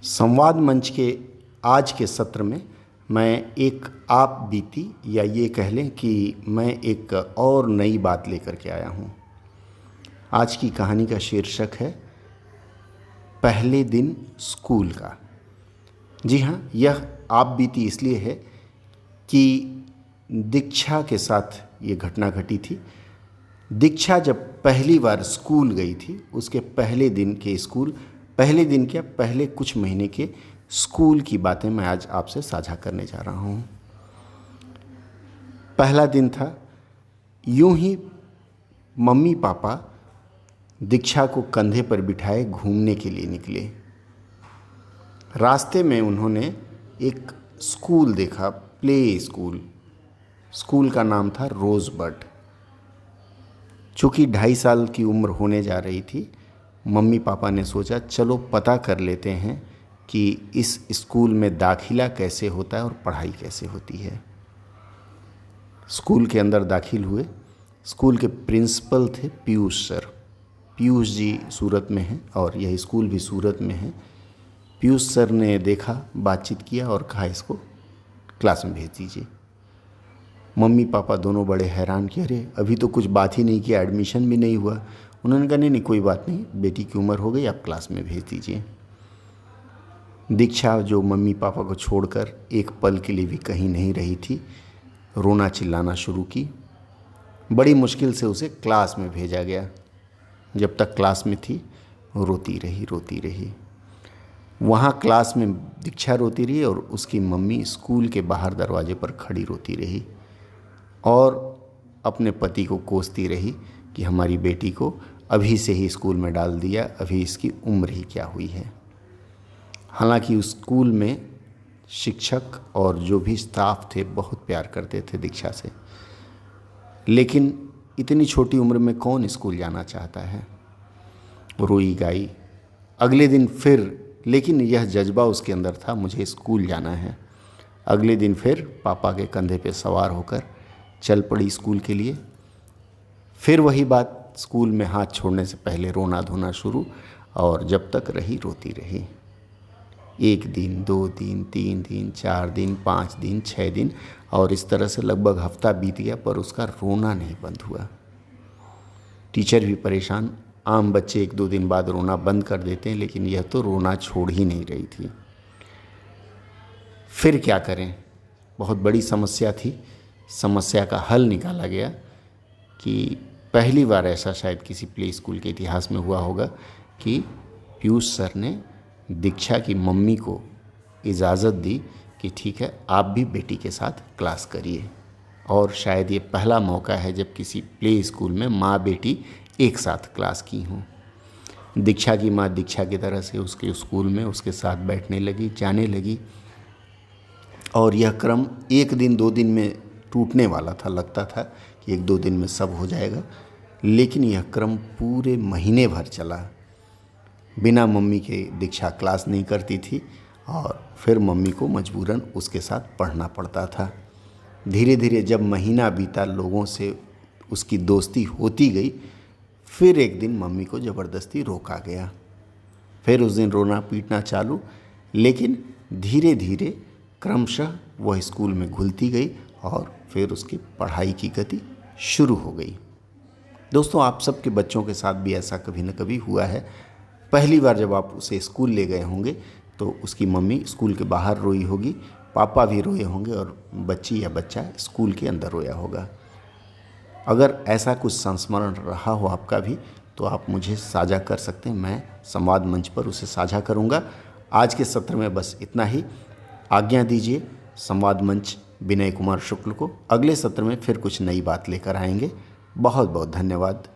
संवाद मंच के आज के सत्र में मैं एक आप बीती या ये कह लें कि मैं एक और नई बात लेकर के आया हूँ। आज की कहानी का शीर्षक है पहले दिन स्कूल का। जी हाँ, यह आप बीती इसलिए है कि दीक्षा के साथ ये घटना घटी थी। दीक्षा जब पहली बार स्कूल गई थी, उसके पहले दिन के स्कूल, पहले दिन क्या, पहले कुछ महीने के स्कूल की बातें मैं आज आपसे साझा करने जा रहा हूँ। पहला दिन था, यूं ही मम्मी पापा दीक्षा को कंधे पर बिठाए घूमने के लिए निकले। रास्ते में उन्होंने एक स्कूल देखा, प्ले स्कूल। स्कूल का नाम था रोज़बड। चूँकि 2.5 साल की उम्र होने जा रही थी, मम्मी पापा ने सोचा चलो पता कर लेते हैं कि इस स्कूल में दाखिला कैसे होता है और पढ़ाई कैसे होती है। स्कूल के अंदर दाखिल हुए। स्कूल के प्रिंसिपल थे पीयूष सर। पीयूष जी सूरत में हैं और यह स्कूल भी सूरत में है। पीयूष सर ने देखा, बातचीत किया और कहा इसको क्लास में भेज दीजिए। मम्मी पापा दोनों बड़े हैरान कि अरे अभी तो कुछ बात ही नहीं किया, एडमिशन भी नहीं हुआ। उन्होंने कहा नहीं कोई बात नहीं, बेटी की उम्र हो गई, आप क्लास में भेज दीजिए। दीक्षा जो मम्मी पापा को छोड़कर एक पल के लिए भी कहीं नहीं रही थी, रोना चिल्लाना शुरू की। बड़ी मुश्किल से उसे क्लास में भेजा गया। जब तक क्लास में थी रोती रही। वहाँ क्लास में दीक्षा रोती रही और उसकी मम्मी स्कूल के बाहर दरवाजे पर खड़ी रोती रही और अपने पति को कोसती रही कि हमारी बेटी को अभी से ही स्कूल में डाल दिया, अभी इसकी उम्र ही क्या हुई है। हालांकि उस स्कूल में शिक्षक और जो भी स्टाफ थे बहुत प्यार करते थे दीक्षा से, लेकिन इतनी छोटी उम्र में कौन स्कूल जाना चाहता है। रोई गाई। अगले दिन फिर, लेकिन यह जज्बा उसके अंदर था, मुझे स्कूल जाना है। अगले दिन फिर पापा के कंधे पे सवार होकर चल पड़ी स्कूल के लिए। फिर वही बात, स्कूल में हाथ छोड़ने से पहले रोना धोना शुरू, और जब तक रही रोती रही। 1 दिन, 2 दिन, 3 दिन, 4 दिन, 5 दिन, 6 दिन, और इस तरह से लगभग हफ्ता बीत गया, पर उसका रोना नहीं बंद हुआ। टीचर भी परेशान। आम बच्चे 1-2 दिन बाद रोना बंद कर देते हैं, लेकिन यह तो रोना छोड़ ही नहीं रही थी। फिर क्या करें, बहुत बड़ी समस्या थी। समस्या का हल निकाला गया कि पहली बार ऐसा शायद किसी प्ले स्कूल के इतिहास में हुआ होगा कि पीयूष सर ने दीक्षा की मम्मी को इजाज़त दी कि ठीक है आप भी बेटी के साथ क्लास करिए। और शायद ये पहला मौका है जब किसी प्ले स्कूल में माँ बेटी एक साथ क्लास की हों। दीक्षा की माँ दीक्षा की तरह से उसके स्कूल में उसके साथ बैठने लगी, जाने लगी, और यह क्रम 1 दिन 2 दिन में टूटने वाला था। लगता था कि 1-2 दिन में सब हो जाएगा, लेकिन यह क्रम पूरे महीने भर चला। बिना मम्मी के दीक्षा क्लास नहीं करती थी और फिर मम्मी को मजबूरन उसके साथ पढ़ना पड़ता था। धीरे धीरे जब महीना बीता, लोगों से उसकी दोस्ती होती गई। फिर एक दिन मम्मी को ज़बरदस्ती रोका गया। फिर उस दिन रोना पीटना चालू, लेकिन धीरे धीरे क्रमशः वह स्कूल में घुलती गई और फिर उसकी पढ़ाई की गति शुरू हो गई। दोस्तों, आप सबके बच्चों के साथ भी ऐसा कभी न कभी हुआ है। पहली बार जब आप उसे स्कूल ले गए होंगे तो उसकी मम्मी स्कूल के बाहर रोई होगी, पापा भी रोए होंगे और बच्ची या बच्चा स्कूल के अंदर रोया होगा। अगर ऐसा कुछ संस्मरण रहा हो आपका भी, तो आप मुझे साझा कर सकते हैं। मैं संवाद मंच पर उसे साझा करूंगा। आज के सत्र में बस इतना ही। आज्ञा दीजिए संवाद मंच विनय कुमार शुक्ल को। अगले सत्र में फिर कुछ नई बात लेकर आएंगे। बहुत बहुत धन्यवाद।